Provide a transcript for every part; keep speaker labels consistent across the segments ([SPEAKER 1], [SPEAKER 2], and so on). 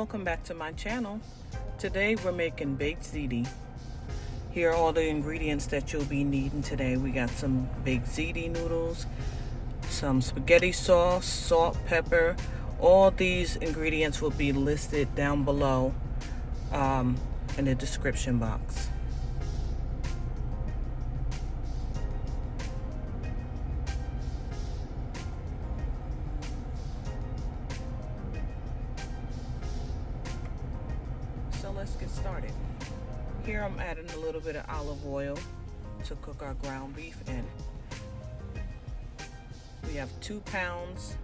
[SPEAKER 1] welcome back to my channel. Today we're making baked ziti. Here are all the ingredients that you'll be needing today. We got some baked ziti noodles, some spaghetti sauce, salt, pepper. All these ingredients will be listed down below in the description box. So let's get started. Here I'm adding a little bit of olive oil to cook our ground beef in. We have 2 pounds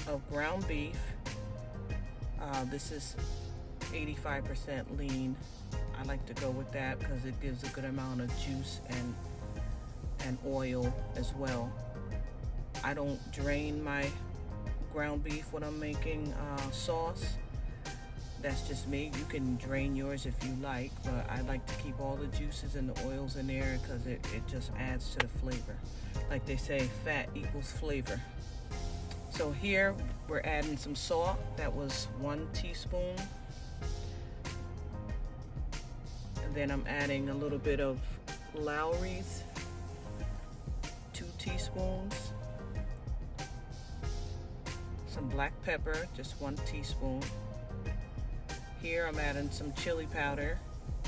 [SPEAKER 1] of ground beef. This is 85% lean. I like to go with that because it gives a good amount of juice and oil as well. I don't drain my ground beef when I'm making sauce. That's just me. You can drain yours if you like, but I like to keep all the juices and the oils in there because it just adds to the flavor. Like they say, fat equals flavor. So here we're adding some salt. That was 1 teaspoon. And then I'm adding a little bit of Lawrys, 2 teaspoons. Some black pepper, just 1 teaspoon. Here I'm adding some chili powder,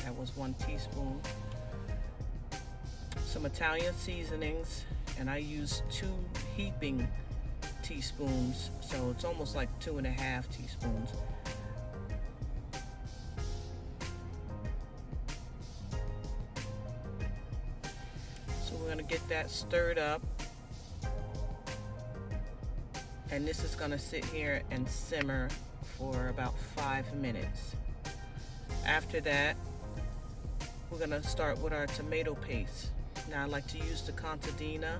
[SPEAKER 1] that was 1 teaspoon. Some Italian seasonings, and I use 2 heaping teaspoons, so it's almost like 2.5 teaspoons. So we're gonna get that stirred up. And this is gonna sit here and simmer for about 5 minutes. After that, we're gonna start with our tomato paste. Now I like to use the Contadina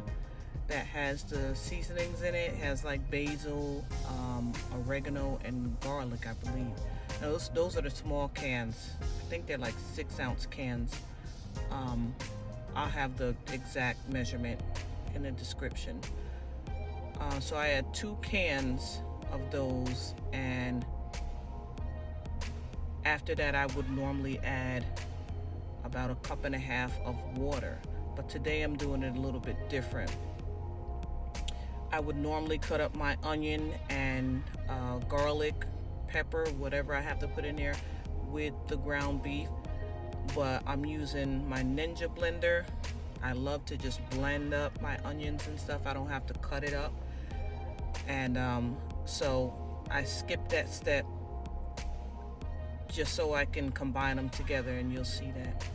[SPEAKER 1] that has the seasonings in it. It has like basil, oregano, and garlic, I believe. Now those are the small cans. I think they're like 6-ounce cans. I'll have the exact measurement in the description. So I had 2 cans of those, and after that I would normally add about 1.5 cups of water, but today I'm doing it a little bit different. I would normally cut up my onion and garlic, pepper, whatever I have to put in there with the ground beef, but I'm using my Ninja blender. I love to just blend up my onions and stuff. I don't have to cut it up. And so I skipped that step just so I can combine them together, and you'll see that.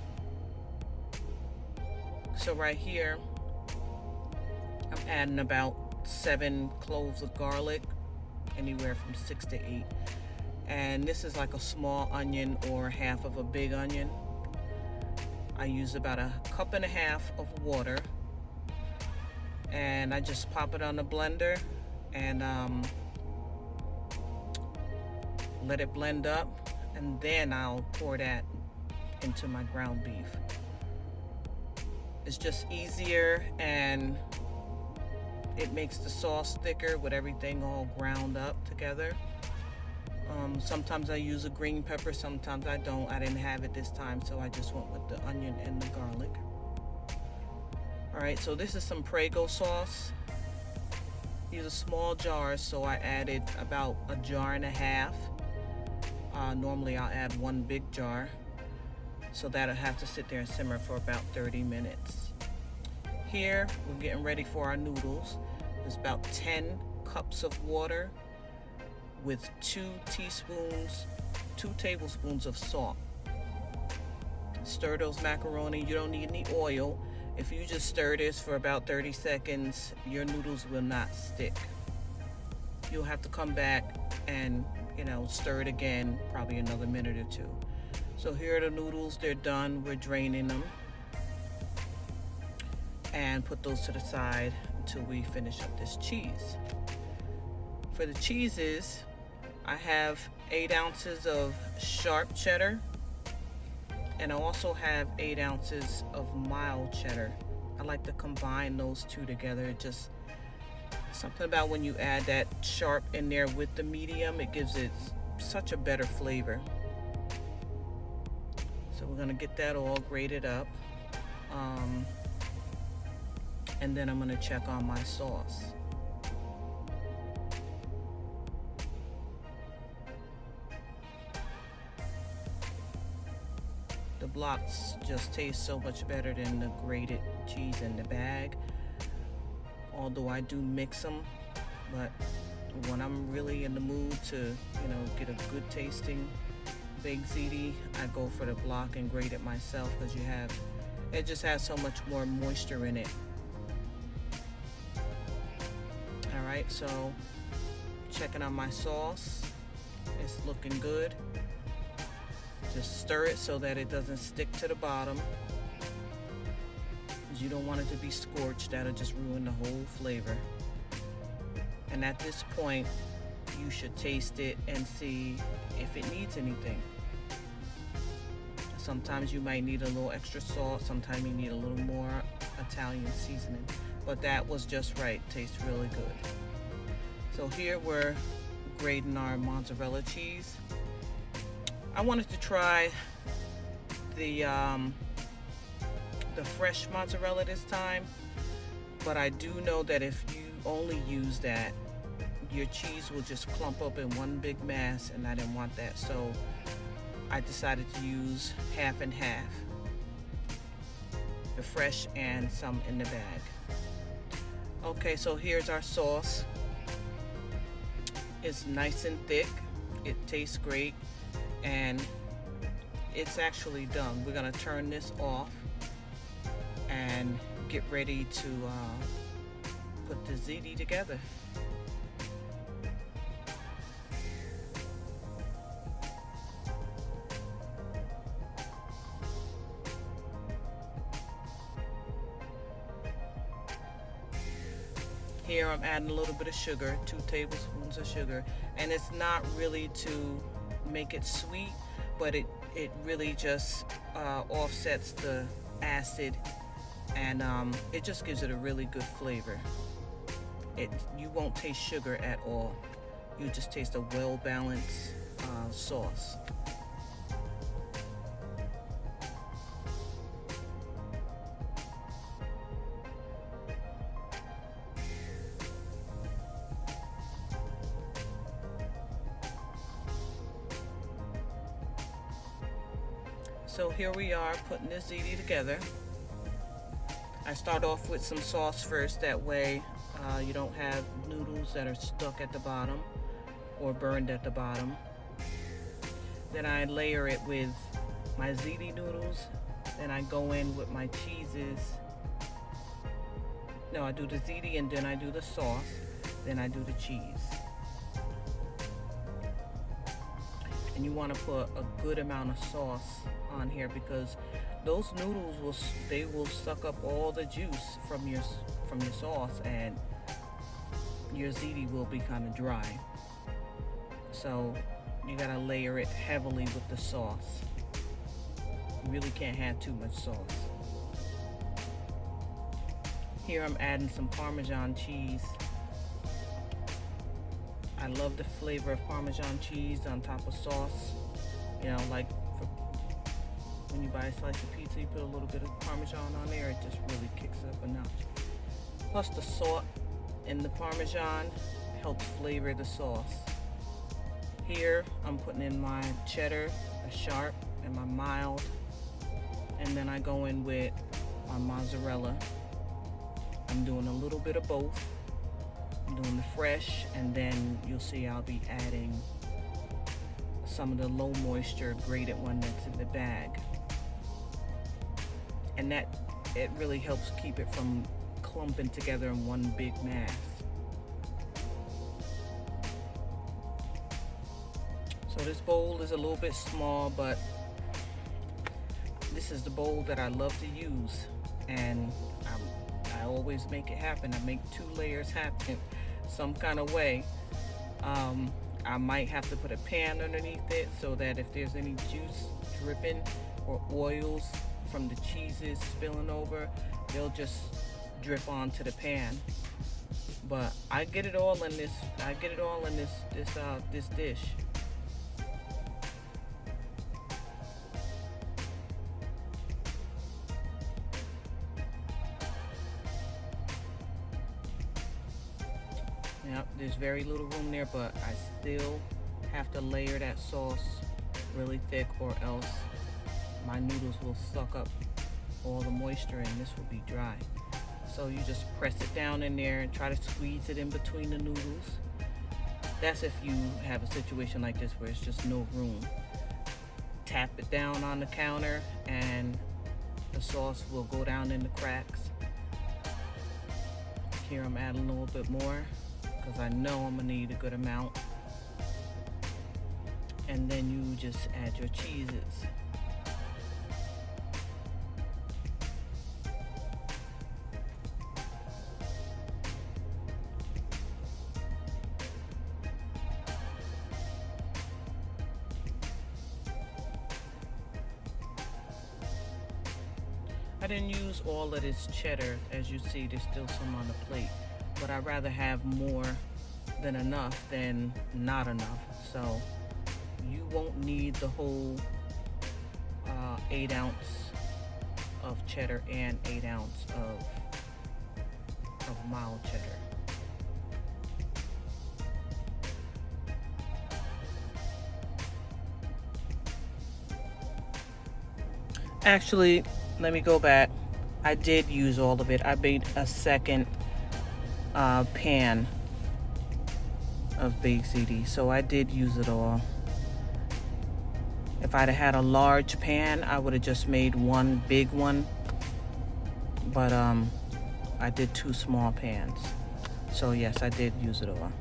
[SPEAKER 1] So right here, I'm adding about 7 cloves of garlic, anywhere from 6 to 8. And this is like a small onion or half of a big onion. I use about 1.5 cups of water, and I just pop it on the blender and let it blend up, and then I'll pour that into my ground beef. It's just easier, and it makes the sauce thicker with everything all ground up together. Sometimes I use a green pepper, sometimes I don't. I didn't have it this time, so I just went with the onion and the garlic. Alright, so this is some Prego sauce. These are small jars, so I added about 1.5 jars. Normally I'll add 1 big jar, so that'll have to sit there and simmer for about 30 minutes. Here we're getting ready for our noodles. There's about 10 cups of water with 2 tablespoons of salt. Stir those macaroni. You don't need any oil. If you just stir this for about 30 seconds, your noodles will not stick. You'll have to come back and, stir it again, probably another minute or 2. So here are the noodles. They're done. We're draining them. And put those to the side until we finish up this cheese. For the cheeses, I have 8 ounces of sharp cheddar, and I also have 8 ounces of mild cheddar. I like to combine those 2 together. Just something about when you add that sharp in there with the medium, it gives it such a better flavor. So we're gonna get that all grated up. And then I'm gonna check on my sauce. The blocks just taste so much better than the grated cheese in the bag. Although I do mix them, but when I'm really in the mood to, get a good tasting baked ziti, I go for the block and grate it myself because it just has so much more moisture in it. All right, so checking on my sauce. It's looking good. Just stir it so that it doesn't stick to the bottom. You don't want it to be scorched. That'll just ruin the whole flavor. And at this point, you should taste it and see if it needs anything. Sometimes you might need a little extra salt. Sometimes you need a little more Italian seasoning. But that was just right. Tastes really good. So here we're grating our mozzarella cheese. I wanted to try the fresh mozzarella this time, but I do know that if you only use that, your cheese will just clump up in one big mass, and I didn't want that, so I decided to use half and half, the fresh and some in the bag. Okay, so here's our sauce. It's nice and thick. It tastes great, and it's actually done. We're gonna turn this off and get ready to put the ziti together. Here I'm adding a little bit of sugar, 2 tablespoons of sugar, and it's not really to make it sweet, but it really just offsets the acid, and it just gives it a really good flavor. You won't taste sugar at all. You just taste a well-balanced sauce. So here we are putting this ziti together. I start off with some sauce first, that way you don't have noodles that are stuck at the bottom or burned at the bottom. Then I layer it with my ziti noodles. Then I go in with my cheeses. No, I do the ziti and then I do the sauce. Then I do the cheese. And you want to put a good amount of sauce on here because those noodles will suck up all the juice from your sauce, and your ziti will be kind of dry. So you gotta layer it heavily with the sauce. You really can't have too much sauce. Here I'm adding some Parmesan cheese. I love the flavor of Parmesan cheese on top of sauce. Like when you buy a slice of pizza, you put a little bit of Parmesan on there, it just really kicks it up a notch. Plus the salt in the Parmesan helps flavor the sauce. Here I'm putting in my cheddar, a sharp, and my mild, and then I go in with my mozzarella. I'm doing a little bit of both. I'm doing the fresh, and then you'll see I'll be adding some of the low moisture grated one that's in the bag. And it really helps keep it from clumping together in one big mass. So this bowl is a little bit small, but this is the bowl that I love to use, and I always make it happen. I make 2 layers happen some kind of way. I might have to put a pan underneath it so that if there's any juice dripping or oils from the cheeses spilling over, they'll just drip onto the pan. But I get it all in this. I get it all in this dish. Yep, there's very little room there, but I still have to layer that sauce really thick, or else my noodles will suck up all the moisture and this will be dry. So you just press it down in there and try to squeeze it in between the noodles. That's if you have a situation like this where it's just no room. Tap it down on the counter and the sauce will go down in the cracks. Here I'm adding a little bit more because I know I'm gonna need a good amount. And then you just add your cheeses. I didn't use all of this cheddar. As you see, there's still some on the plate, but I'd rather have more than enough than not enough. So you won't need the whole 8 ounce of cheddar and 8 ounce of mild cheddar. Actually, let me go back. I did use all of it. I made a second pan of baked ziti, so I did use it all. If I'd have had a large pan, I would have just made one big one, but I did 2 small pans. So yes, I did use it all.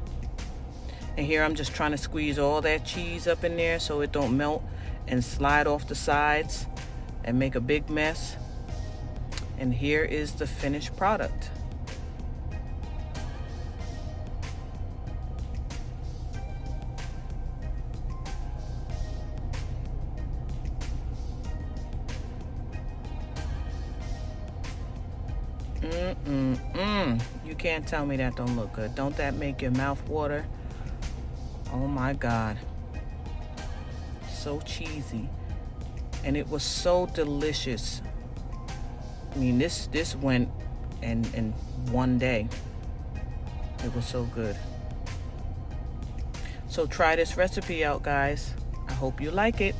[SPEAKER 1] And here I'm just trying to squeeze all that cheese up in there so it don't melt and slide off the sides and make a big mess. And here is the finished product. You can't tell me that don't look good. Don't that make your mouth water? Oh my God. So cheesy. And it was so delicious. I mean, this went in one day. It was so good. So try this recipe out, guys. I hope you like it.